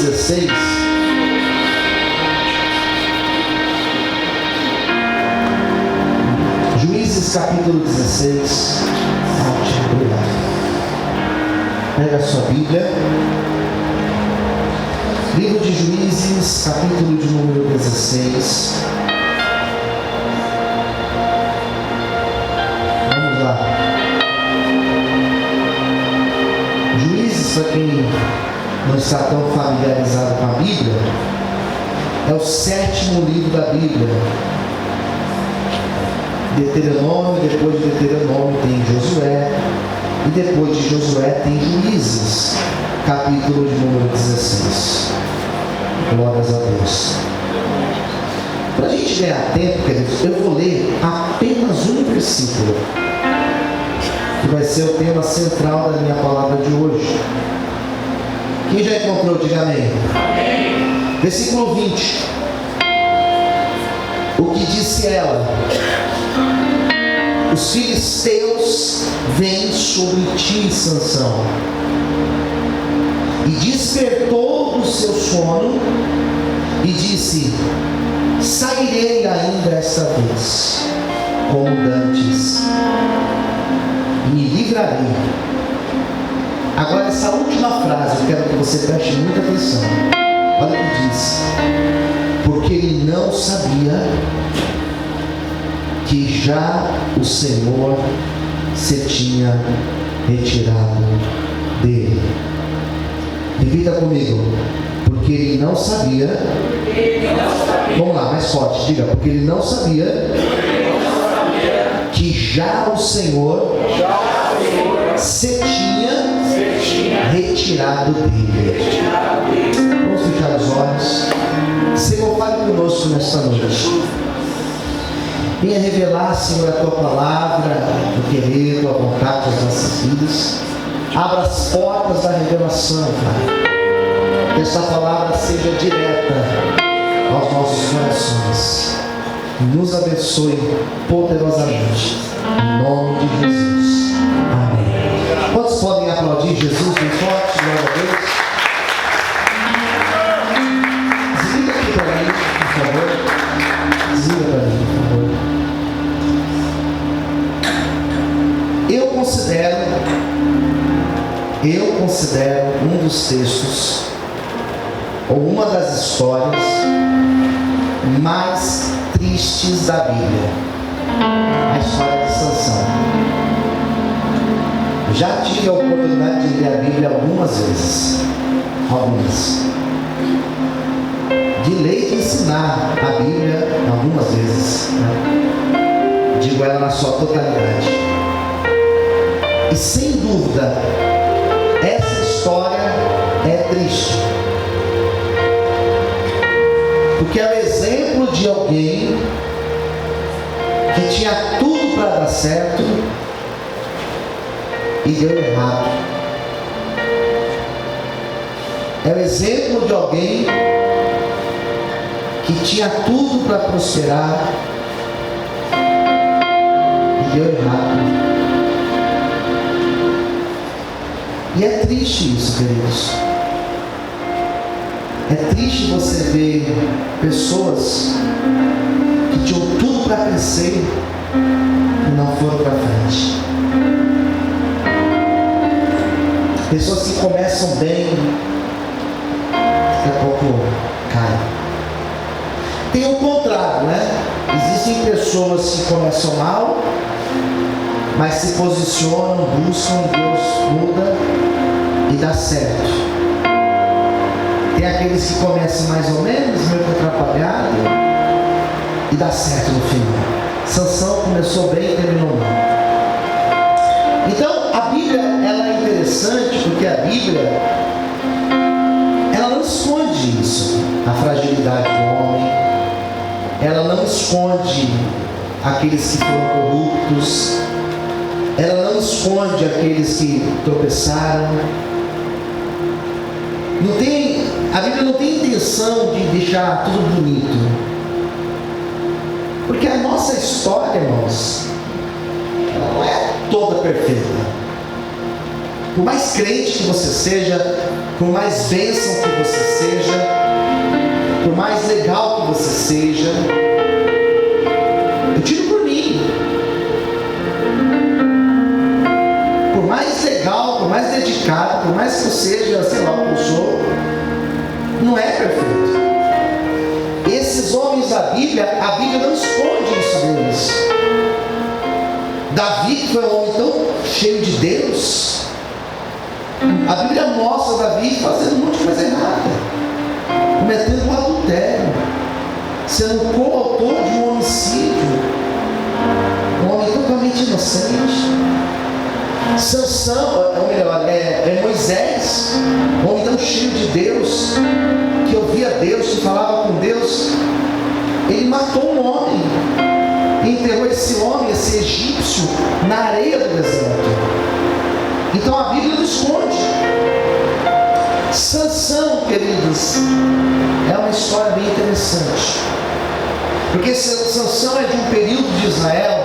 16. Juízes capítulo 16. Pega a sua Bíblia. Livro de Juízes, capítulo de número 16. Vamos lá. Juízes, para quem não está tão familiarizado com a Bíblia, é o 7º livro da Bíblia. Deuteronômio, depois de Deuteronômio tem Josué, e depois de Josué tem Juízes, capítulo de número 16. Glórias a Deus. Para a gente ganhar tempo, queridos, eu vou ler apenas um versículo, que vai ser o tema central da minha palavra de hoje. Quem já encontrou, diga amém. Amém. Versículo 20. O que disse ela? Os filisteus vêm sobre ti, Sansão. E despertou do seu sono e disse: sairei ainda esta vez, como dantes, e me livrarei. Agora, essa última frase, eu quero que você preste muita atenção. Olha o que diz: porque ele não sabia que já o Senhor se tinha retirado dele. Repita comigo: porque ele não sabia. Vamos lá, mais forte, diga: porque ele não sabia que já o Senhor se tinha retirado dele. Vamos fechar os olhos. Senhor, fale conosco nesta noite. Venha revelar, Senhor, a tua palavra, o querer, a tua vontade das nossas vidas. Abra as portas da revelação, Pai. Que essa palavra seja direta aos nossos corações. Nos abençoe poderosamente. Em nome de Jesus. Amém. Quantos podem aplaudir Jesus bem forte? Glória a Deus. Desliga aqui para mim, por favor. Desliga para mim, por favor. Eu considero um dos textos, ou uma das histórias mais tristes da Bíblia, a história de Sansão. Já tive a oportunidade de ler a Bíblia algumas vezes, de ler e de ensinar a Bíblia algumas vezes, né? Digo ela na sua totalidade. E sem dúvida, essa história é triste, porque é o exemplo de alguém que tinha tudo para dar certo e deu errado. É o exemplo de alguém que tinha tudo para prosperar e deu errado. E é triste isso, queridos. É triste você ver pessoas que tinham tudo para crescer e não foram para frente. Pessoas que começam bem, daqui a pouco caem. Tem o contrário, né? Existem pessoas que começam mal, mas se posicionam, buscam, Deus muda e dá certo. Tem aqueles que começam mais ou menos, meio que atrapalhado, e dá certo no final. Sansão começou bem e terminou mal. Então, a Bíblia, ela é interessante porque a Bíblia, ela não esconde isso, a fragilidade do homem. Ela não esconde aqueles que foram corruptos. Ela não esconde aqueles que tropeçaram. A Bíblia não tem intenção de deixar tudo bonito, porque a nossa história, irmãos, ela não é toda perfeita. Por mais crente que você seja, por mais bênção que você seja, que você seja. Eu tiro por mim. Por mais legal, por mais dedicado, por mais que eu seja, sei lá, o que eu sou, não é perfeito. Esses homens da Bíblia, a Bíblia não esconde isso deles. Davi, que foi um homem tão cheio de Deus, a Bíblia mostra Davi fazendo um monte de coisa errada, cometendo um adultério, sendo coautor de um homicídio, um homem totalmente inocente. Sansão, ou melhor, Moisés, um homem tão cheio de Deus, que ouvia Deus, que falava com Deus, ele matou um homem, e enterrou esse homem, esse egípcio, na areia do deserto. Então a Bíblia não esconde. Sansão, queridos, é uma história bem interessante, porque Sansão é de um período de Israel,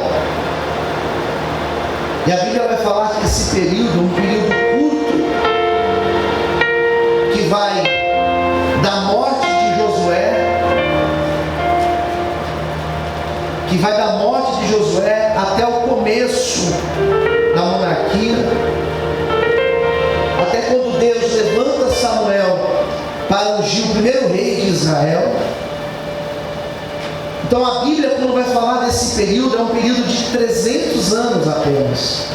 e a Bíblia vai falar que esse período é um período curto, que vai da morte de Josué, até o começo da monarquia, até quando Deus levanta Samuel para ungir o primeiro rei de Israel. Então a Bíblia, quando vai falar desse período, é um período de 300 anos apenas.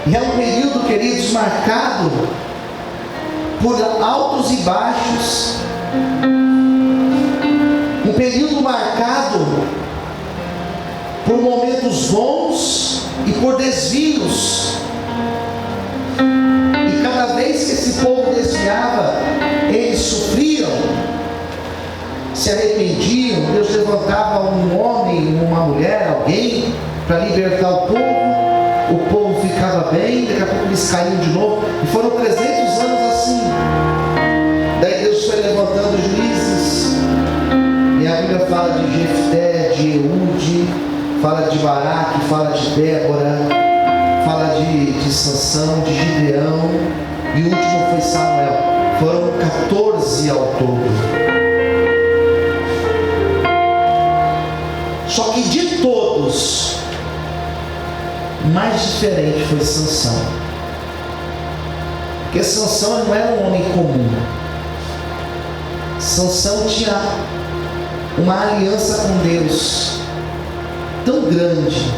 E é um período, queridos, marcado por altos e baixos. Um período marcado por momentos bons e por desvios. E cada vez que esse povo desviava, eles sofriam, se arrependiam. Deus levantava um homem, uma mulher, alguém para libertar o povo ficava bem, daqui a pouco eles caíam de novo, e foram 300 anos assim. Daí Deus foi levantando juízes, e a Bíblia fala de Jefté, de Eude, fala de Baraque, fala de Débora, fala de Sansão, de Gideão, e o último foi Samuel. Foram 14 ao todo. Só que de todos, o mais diferente foi Sansão. Porque Sansão não era um homem comum. Sansão tinha uma aliança com Deus tão grande,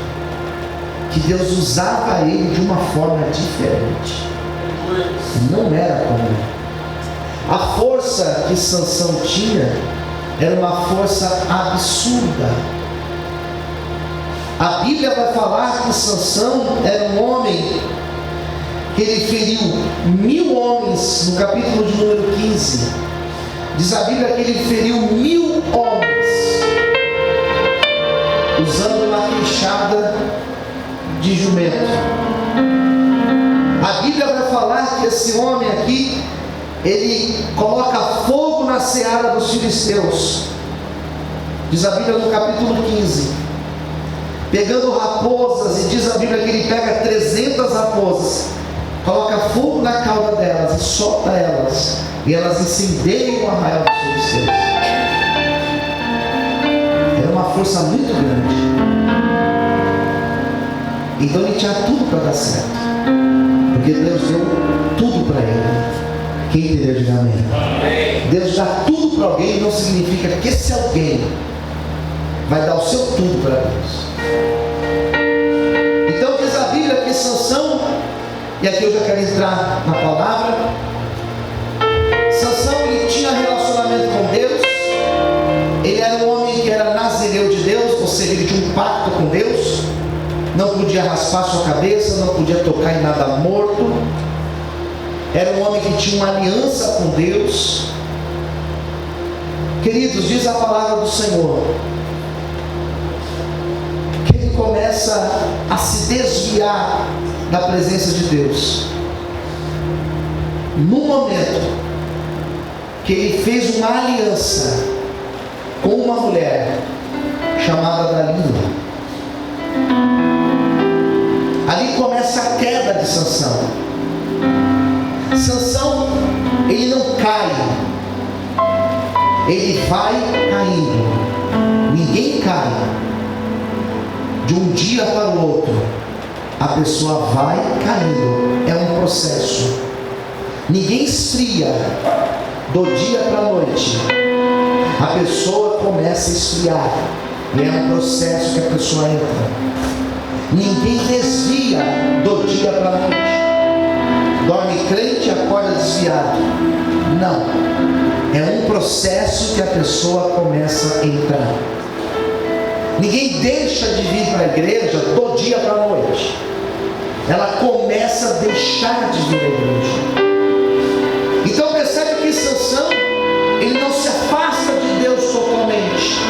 que Deus usava ele de uma forma diferente. Não era comum. A força que Sansão tinha era uma força absurda. A Bíblia vai falar que Sansão era um homem que ele feriu 1000 homens, no capítulo de número 15. Diz a Bíblia que ele feriu 1000 homens, usando uma queixada de jumento. A Bíblia vai falar que esse homem aqui, ele coloca fogo na seara dos filisteus. Diz a Bíblia no capítulo 15. Pegando raposas, e diz a Bíblia que ele pega 300 raposas, coloca fogo na cauda delas e solta elas, e elas incendeiam o arraial dos filisteus. Era uma força muito grande. Então ele tinha tudo para dar certo, porque Deus deu tudo para ele. Quem entendeu, diga amém. Deus dá tudo para alguém não significa que esse alguém vai dar o seu tudo para Deus. Então diz a Bíblia que Sansão, e aqui eu já quero entrar na palavra, Sansão, ele tinha relacionamento com Deus, ele era um homem que era nazireu de Deus, ou seja, ele tinha um pacto com Deus, não podia raspar sua cabeça, não podia tocar em nada morto, era um homem que tinha uma aliança com Deus. Queridos, diz a palavra do Senhor, começa a se desviar da presença de Deus no momento que ele fez uma aliança com uma mulher chamada Dalila. Ali começa a queda de Sansão. Sansão, ele não cai, ele vai caindo. Ninguém cai de um dia para o outro. A pessoa vai caindo. É um processo. Ninguém esfria do dia para a noite. A pessoa começa a esfriar. E é um processo que a pessoa entra. Ninguém desvia do dia para a noite. Dorme crente e acorda desviado. Não. É um processo que a pessoa começa a entrar. Ninguém deixa de vir para a igreja do dia para a noite. Ela começa a deixar de vir à igreja. Então percebe que Sansão, ele não se afasta de Deus totalmente,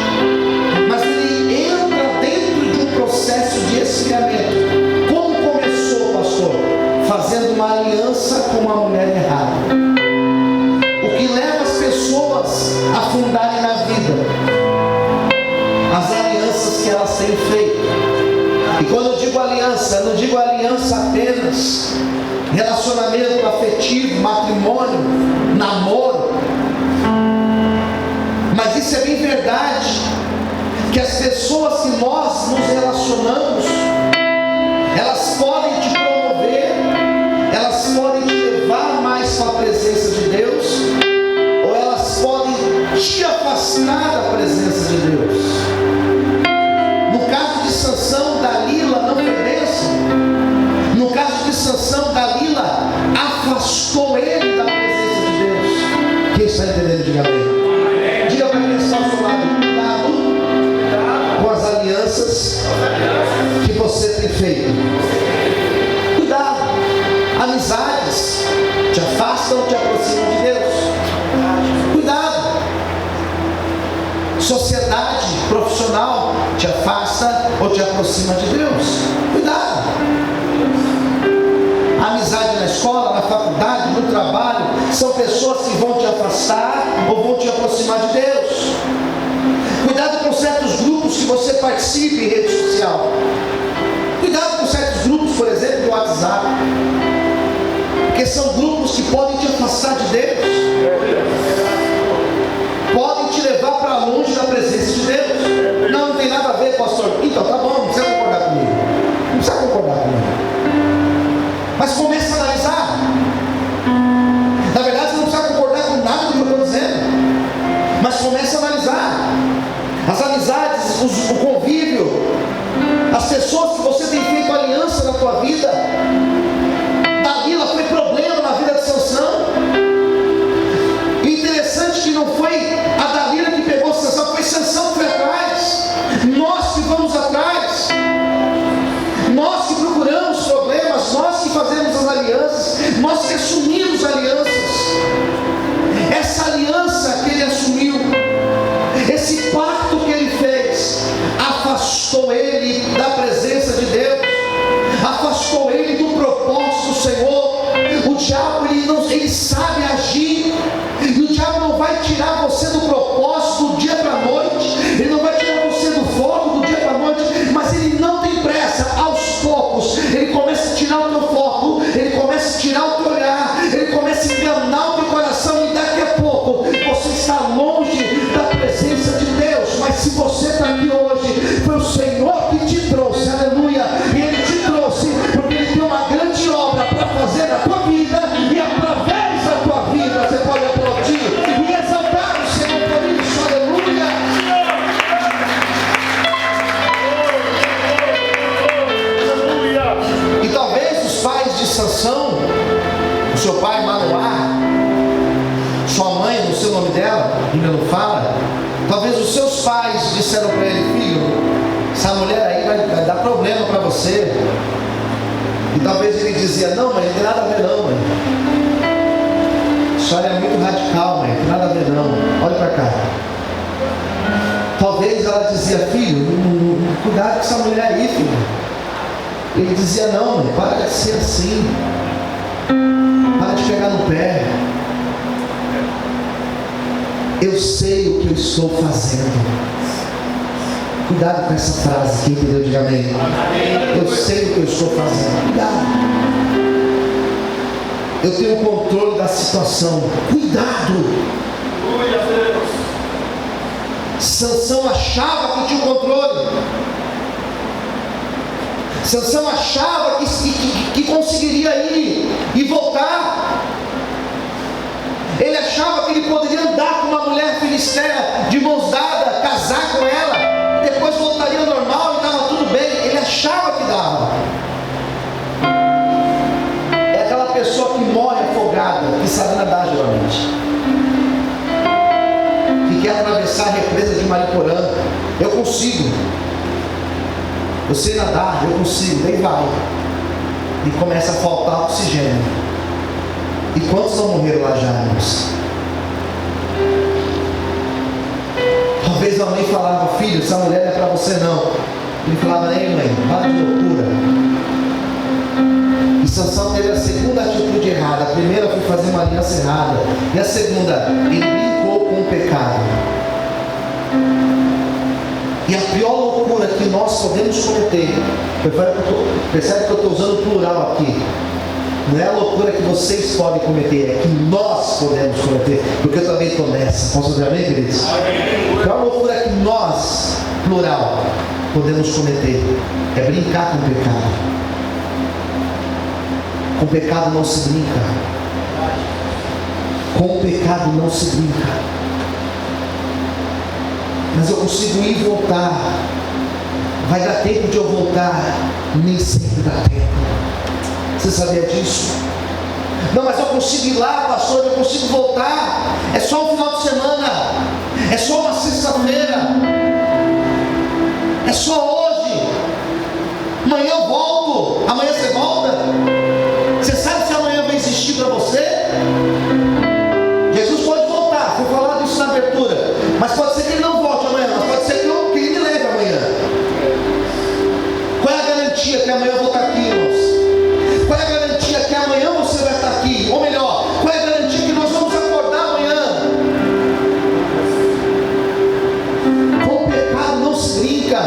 mas ele entra dentro de um processo de esfriamento. Como começou, pastor? Fazendo uma aliança com uma mulher errada. O que leva as pessoas a afundarem na vida, as alianças que elas têm feito. E quando eu digo aliança, eu não digo aliança apenas relacionamento afetivo, matrimônio, namoro, mas isso é bem verdade, que as pessoas que nós nos relacionamos, elas podem te promover, elas podem te levar mais para a presença de Deus, ou elas podem te afastar da presença de Deus. No caso de Sansão, Dalila não foi bênção. No caso de Sansão, Dalila afastou ele da presença de Deus. Quem está entendendo, diga amém. Diga para quem está ao seu lado: cuidado com as alianças que você tem feito. Cuidado. Amizades te afastam ou te aproximam de Deus. Cuidado. Sociedade profissional te afasta ou te aproxima de Deus. Cuidado. Amizade na escola, na faculdade, no trabalho, são pessoas que vão te afastar ou vão te aproximar de Deus. Cuidado com certos grupos que você participe em rede social. Cuidado com certos grupos, por exemplo, do WhatsApp, porque são grupos que podem te afastar de Deus, podem te levar para longe da presença de Deus. Não tem nada a ver, pastor. Então tá bom, não precisa concordar comigo. Não precisa concordar comigo. Mas comece a analisar. Na verdade, você não precisa concordar com nada do que eu estou dizendo, mas comece a analisar as amizades, o convívio, as pessoas que você tem feito aliança na tua vida. Dalila foi problema na vida de Sansão. Interessante que não foi a Dalila que pegou Sansão, foi Sansão que foi atrás. Nós que vamos atrás, nós que procuramos problemas, nós que fazemos as alianças, nós que assumimos alianças. Essa aliança que ele assumiu, esse pacto que ele fez, afastou ele da presença de Deus, afastou ele do propósito do Senhor. O diabo ele sabe agir, e o diabo não vai tirar você do propósito do dia para a noite, ele não vai tirar você do foco do dia para a noite, mas ele não tem pressa. Aos poucos ele começa a tirar o teu foco, ele começa a tirar o teu olhar, ele começa a enganar o teu coração, e daqui a pouco você está longe da presença de Deus. Mas se você está aqui hoje, foi o Senhor que te trouxe, aleluia, e ele te trouxe porque ele tem uma grande obra para fazer na tua vida, e através da tua vida você pode aplaudir e exaltar o Senhor por isso, aleluia. E talvez os pais de Sansão, o seu pai Manoá, sua mãe, não sei o nome dela, a Bíblia não fala, talvez os seus pais disseram para ele: filho, essa mulher aí vai dar problema para você. E talvez ele dizia: não, mãe, não tem nada a ver não, mãe. A história é muito radical, mãe, não tem nada a ver não. Olha para cá. Talvez ela dizia: filho, cuidado com essa mulher aí, filho. Ele dizia: não, mãe, para de ser assim. Para de pegar no pé. Eu sei o que eu estou fazendo. Cuidado com essa frase, quem entendeu, diga amém. Eu sei o que eu estou fazendo. Cuidado. Eu tenho o controle da situação. Cuidado. Sansão achava que tinha o controle. Sansão achava que conseguiria ir e voltar. Ele achava que ele poderia andar com uma mulher filisteia de mãos dadas, casar com ela, depois voltaria ao normal e estava tudo bem. Ele achava que dava. É aquela pessoa que morre afogada, que sabe nadar geralmente, que quer atravessar a represa de Mariporã. Eu consigo. Eu sei nadar, eu consigo. Daí vai. E começa a faltar oxigênio. E quantos não morreram lá já, irmãos? Talvez a mãe falava: filho, essa mulher não é para você não. Ele falava: ei mãe, para de loucura. E Sansão teve a segunda atitude errada. A primeira foi fazer uma aliança errada. E a segunda, ele brincou com o pecado. E a pior loucura que nós podemos cometer, percebe que eu estou usando o plural aqui, não é a loucura que vocês podem cometer, é que nós podemos cometer, porque eu também estou nessa. Posso dizer amém, queridos? A pior loucura que nós, plural, podemos cometer é brincar com o pecado. Com o pecado não se brinca. Com o pecado não se brinca. Mas eu consigo ir e voltar. Vai dar tempo de eu voltar? Nem sempre dá tempo. Você sabia disso? Não, mas eu consigo ir lá, pastor, eu consigo voltar. É só um final de semana. É só uma sexta-feira. É só hoje. Amanhã eu volto. Amanhã você volta? Você sabe se amanhã vai existir para você? Jesus pode voltar. Foi falado isso na abertura. Mas pode ser que ele não volte amanhã. Mas pode ser que ele me leve amanhã. Qual é a garantia que amanhã eu vou estar aqui, irmãos? Qual é a garantia que amanhã você vai estar aqui? Ou melhor, qual é a garantia que nós vamos acordar amanhã? Com o pecado não se brinca.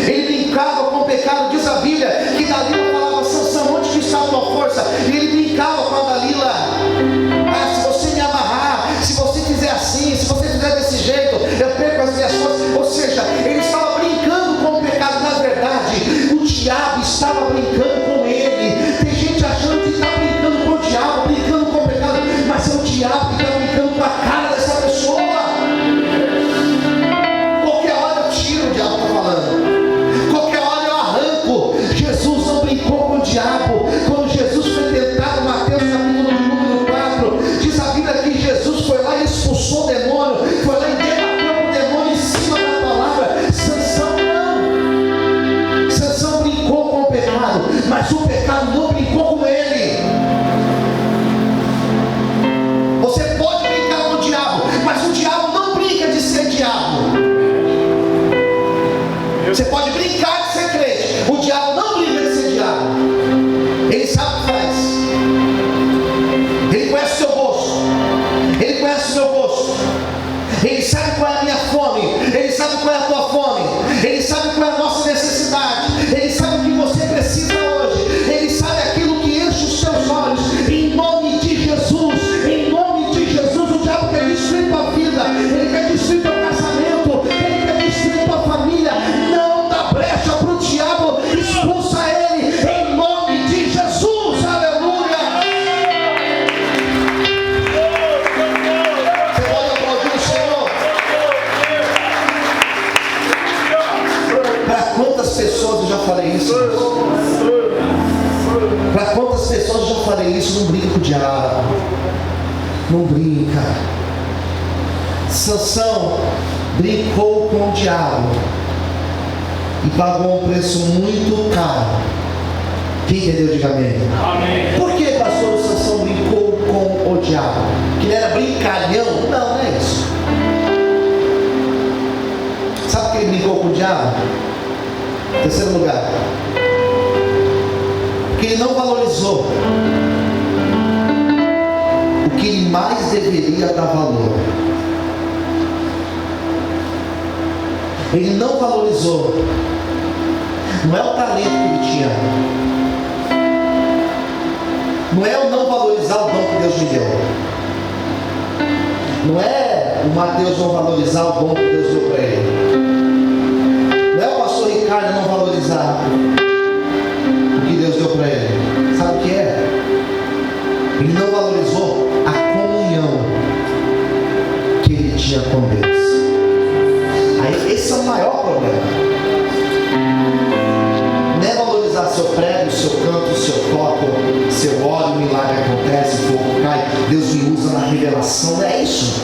Ele brincava com o pecado. Diz a Bíblia que Dalila falava: Sansão, onde que está a tua força? E ele brincava com a Dalila: ah, se você me amarrar, se você fizer assim, se você fizer desse jeito, eu perco as minhas forças. Ou seja, ele estava brincando com o pecado. Na verdade, o diabo estava brincando com ele. Tem gente achando que está brincando com o diabo, brincando com o pecado, mas é o diabo que está brincando com a cara dessa pessoa. Qualquer hora eu tiro, o diabo está falando. Qualquer hora eu arranco. Jesus não brincou com o diabo. Quando Jesus foi tentado, Mateus capítulo número 4, diz a Bíblia que Jesus foi lá e expulsou o demônio, foi lá e debateu o demônio em cima da palavra. Sansão não. Sansão brincou com o pecado, mas o pecado não brincou com ele. Você pode brincar com o diabo, mas o diabo não brinca de ser diabo. Você pode brincar de ser crente, o diabo não brinca de ser diabo. Ele sabe o que faz. Ele conhece o seu gosto. Ele conhece o meu gosto. Ele sabe qual é a minha fome. Ele sabe qual é a tua fome. Ele sabe qual é a nossa necessidade. Ele sabe o que você precisa hoje. Ele sabe aquilo que enche os teus olhos. Em nome de Jesus. Em nome de Jesus. O diabo quer destruir tua vida. Ele quer destruir teu casamento. Ele quer destruir tua família. Não dá brecha para o diabo. Expulsa ele. Em nome de Jesus. Aleluia. Você pode aplaudir o Senhor? Para quantas pessoas eu já falei isso? Para quantas pessoas eu já falei isso? Não brinca com o diabo. Não brinca. Sansão brincou com o diabo e pagou um preço muito caro. Quem entendeu, diga amém. Amém. Por que, pastor, o Sansão brincou com o diabo? Que ele era brincalhão? Não, não é isso. Sabe por que ele brincou com o diabo? Terceiro lugar, porque ele não valorizou o que ele mais deveria dar valor. Ele não valorizou. Não é o talento que ele tinha. Não é o não valorizar o dom que Deus me deu. Não é o Mateus não valorizar o dom que Deus deu para ele. Não é o pastor Ricardo não valorizar o que Deus deu para ele. Sabe o que é? Ele não valorizou a comunhão que ele tinha com Deus. Aí esse é o maior problema. Não é valorizar seu prego, seu canto, seu toque, seu óleo, o milagre acontece, o fogo cai, Deus me usa na revelação. Não é isso.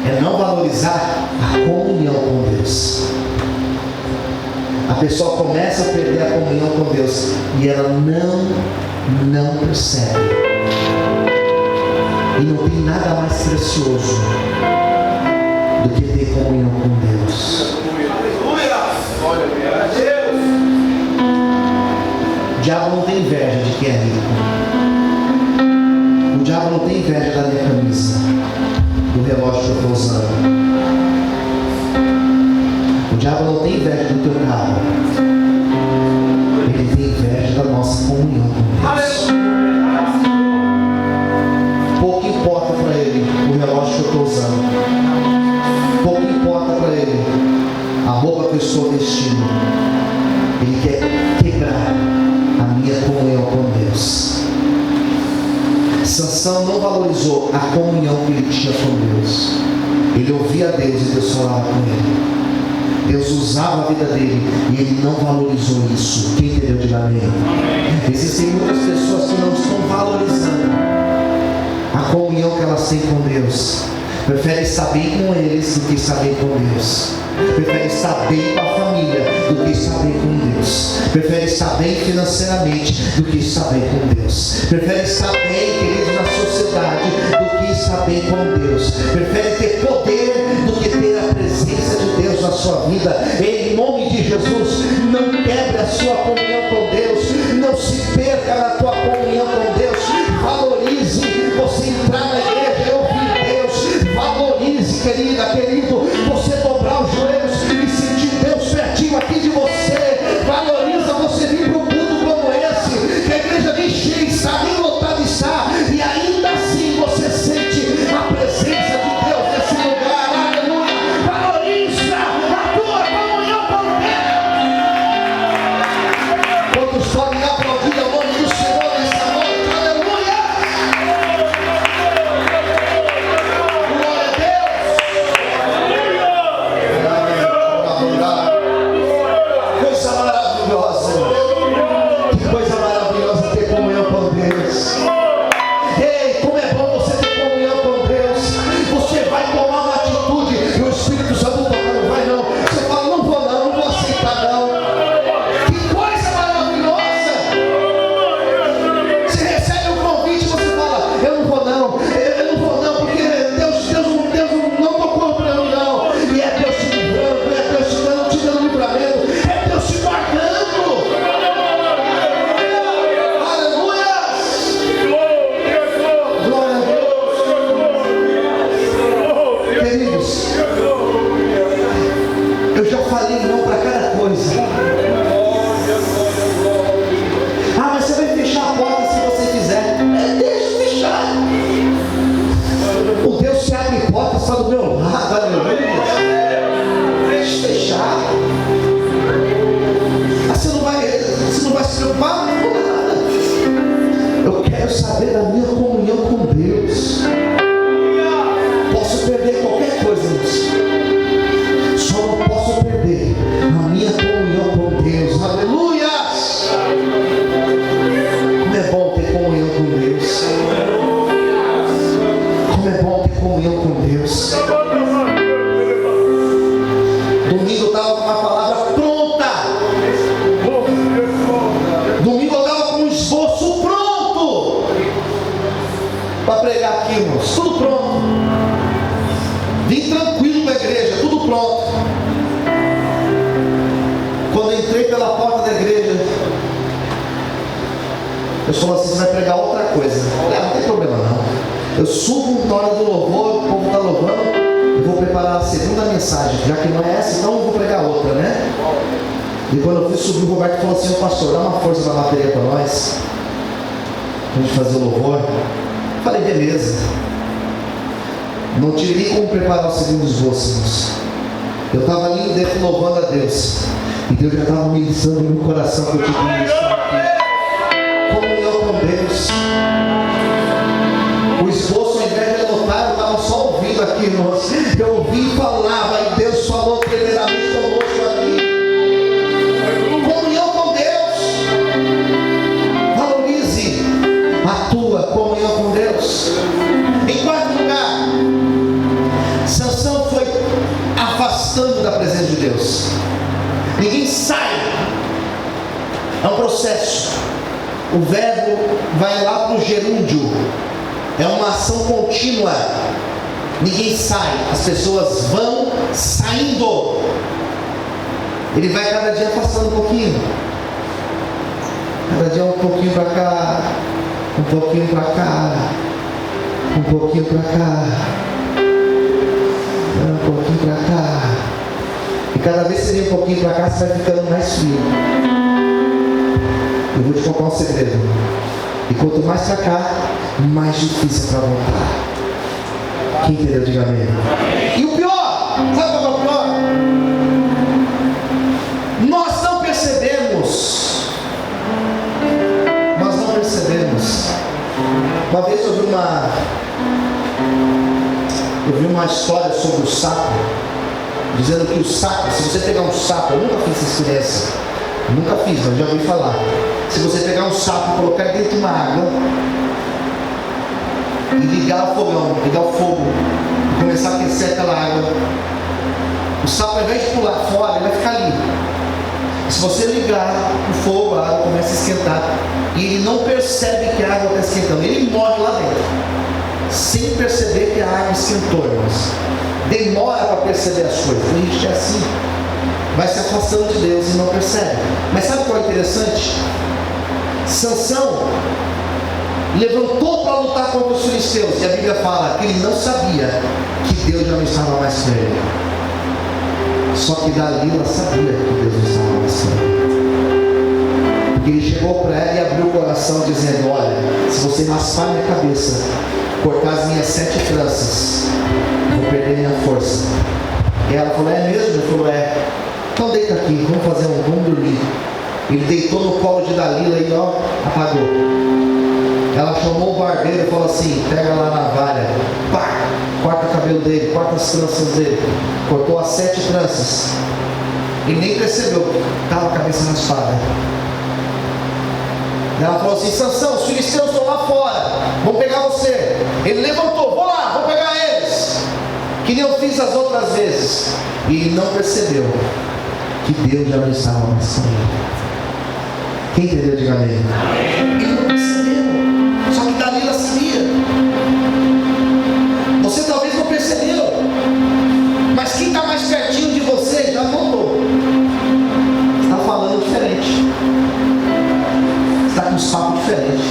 É não valorizar a comunhão com Deus. A pessoa começa a perder a comunhão com Deus e ela não percebe. E não tem nada mais precioso do que ter comunhão com Deus. O diabo não tem inveja de quem é rico. O diabo não tem inveja da minha camisa, do relógio que eu estou usando. O diabo não tem inveja do teu carro. Ele tem inveja da nossa comunhão com Deus. Pouco importa para ele o relógio que eu estou usando. Pouco importa para ele a roupa que eu estou vestindo. Ele quer quebrar a minha comunhão com Deus. Sansão não valorizou a comunhão que ele tinha com Deus. Ele ouvia a Deus e Deus falava com ele. Deus usava a vida dele e ele não valorizou isso. Quem entendeu, diga amém. Existem muitas pessoas que não estão valorizando a comunhão que elas têm com Deus. Preferem estar bem com eles do que estar bem com Deus. Preferem estar bem com a família do que estar bem com Deus. Preferem estar bem financeiramente do que estar bem com Deus. Preferem estar bem, queridos, na sociedade do que estar bem com Deus. Preferem ter poder do que ter a presença de Deus na sua vida. Em nome de Jesus, não quebre a sua comunhão com Deus. Não se perca na tua comunhão com Deus. Valorize você entrar na igreja e ouvir Deus. Valorize, querida, querido, você dobrar os joelhos e sentir Deus pertinho aqui de você. Valoriza você vir para um culto como esse, que a igreja nem cheia está, nem lotada está, e ainda assim você sente a presença de Deus nesse lugar. Aleluia! Valoriza a tua comunhão com Deus. Quantos podem aplaudir o nome do Senhor nessa noite? Aleluia! Glória a Deus! Coisa maravilhosa! Que coisa maravilhosa ter comunhão com Deus! Ei, como é bom você ter comunhão com Deus! Você vai tomar uma atitude e o Espírito Santo não vai não. Você fala, não vou aceitar não. Que coisa maravilhosa! Você recebe um convite e você fala, eu não vou não, porque Deus não tocou para mim não. E é Deus te livrando, é Deus te dando livramento, é Deus te guardando. Aleluia! Glória a Deus. Queridos, eu já falei não para cada coisa. Ah, mas você vai fechar a porta se você quiser. Deixa fechar. O Deus que abre portas está do meu lado, aleluia. Deixa fechar. Ah, você não vai se preocupar? Não vou nada. Eu quero saber da minha comunhão com Deus. Posso perder qualquer coisa, só não posso perder a minha comunhão com Deus. Aleluia! Como é bom ter comunhão com Deus. Como é bom ter comunhão com Deus. Domingo eu estava com uma palavra pronta. Domingo eu estava com um esboço pronto para pregar aqui, irmãos. Tudo pronto. Vim tranquilo para a igreja, tudo pronto. Quando eu entrei pela porta da igreja, eu falei assim, você vai pregar outra coisa. Não tem problema não. Eu subo na hora do louvor, o povo está louvando, eu vou preparar a segunda mensagem. Já que não é essa, então eu vou pregar outra, né? E quando eu fui subir, o Roberto falou assim, pastor, dá uma força na bateria para nós, pra gente fazer o louvor. Falei, beleza. Não tive nem como preparar o segundo esboço, irmãos. Eu estava ali dentro louvando a Deus. E Deus já estava ministrando no meu coração que eu tinha que ministrar aqui. Comunhão com Deus. O esboço, ao invés de anotar, eu estava só ouvindo aqui, irmãos. Eu ouvi e falava, e Deus falou tremendamente conosco aqui. Comunhão com Deus. Valorize a tua comunhão com Deus. Em quarto lugar, Sansão foi afastando da presença de Deus. Ninguém sai. É um processo. O verbo vai lá para o gerúndio. É uma ação contínua. Ninguém sai. As pessoas vão saindo. Ele vai cada dia afastando um pouquinho. Cada dia um pouquinho para cá. Um pouquinho para cá. Um pouquinho para cá. Um pouquinho para cá. E cada vez que você vem um pouquinho para cá, você vai ficando mais frio. Eu vou te contar um segredo. E quanto mais para cá, mais difícil é para voltar. Quem entendeu, diga amém. E o pior, sabe qual é o pior? Nós não percebemos. Nós não percebemos. Uma vez eu vi uma história sobre o sapo, dizendo que o sapo, se você pegar um sapo, eu nunca fiz essa experiência, nunca fiz, mas já ouvi falar. Se você pegar um sapo e colocar dentro de uma água e ligar o fogão, ligar o fogo e começar a aquecer aquela água, o sapo, ao invés de pular fora, ele vai ficar ali. Se você ligar o fogo, a água começa a esquentar e ele não percebe que a água está esquentando, ele morre lá dentro sem perceber que a água esquentou, irmãos. Demora para perceber as coisas. A gente é assim, vai se afastando de Deus e não percebe. Mas sabe o que é interessante? Sansão levantou para lutar contra os filisteus, e a Bíblia fala que ele não sabia que Deus já não estava mais com ele. Só que Dalila sabia que Deus não estava mais com ele, porque ele chegou para ela e abriu o coração dizendo: olha, se você raspar minha cabeça, cortar as minhas 7 tranças, vou perder minha força. E ela falou: é mesmo? Ele falou: é. Então deita aqui, vamos dormir. Ele deitou no colo de Dalila e apagou. Ela chamou o barbeiro e falou assim: pega lá na navalha, pá, corta o cabelo dele, corta as tranças dele. Cortou as 7 tranças. Ele nem percebeu que estava a cabeça raspada. Ela falou assim: Sansão, os filisteus estão lá fora, vão pegar você. Ele levantou: vou lá, vou pegar eles, que nem eu fiz as outras vezes. E ele não percebeu que Deus já não estava mais com ele. Quem entendeu, diga amém. Ele não percebeu, só que Dalila sabia. Você talvez não percebeu, mas quem está mais pertinho de você já notou. Está falando diferente, está com um papo diferente,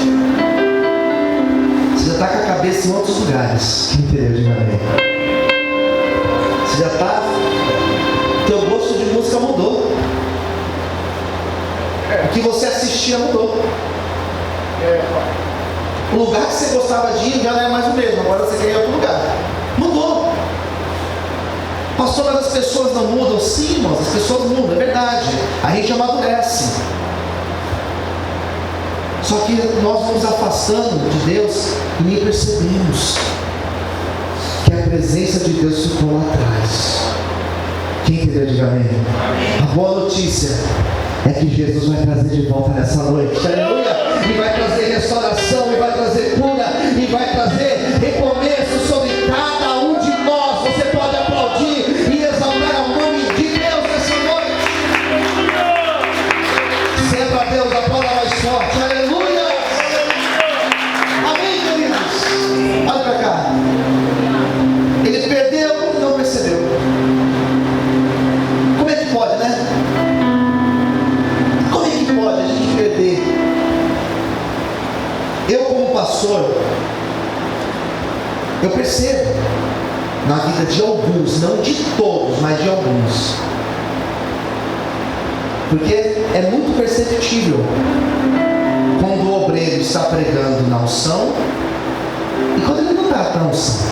você já está com a cabeça em outros lugares. Quem entendeu, diga amém. Você já está, teu gosto de música mudou, o que você assistia mudou, o lugar que você gostava de ir já não é mais o mesmo, agora você quer ir a outro lugar. Mudou. Pastor, mas as pessoas não mudam? Sim, irmãos, as pessoas mudam, é verdade. A gente amadurece. Só que nós vamos afastando de Deus e nem percebemos que a presença de Deus ficou lá atrás. Quem entendeu, diga amém. A boa notícia é que Jesus vai trazer de volta nessa noite. Aleluia! E vai trazer restauração, e vai trazer cura, e vai trazer recomeço sobre cada um de nós. Você pode aplaudir e exaltar o nome de Deus nessa noite. Se é para Deus, aplauda mais forte. Aleluia! Amém, queridos? Olha para cá. Ele perdeu e não percebeu. Como é que pode, né? Como é que pode a gente perder? Eu, como pastor, eu percebo na vida de alguns, não de todos, mas de alguns, porque é muito perceptível quando o obreiro está pregando na unção e quando ele não está na unção.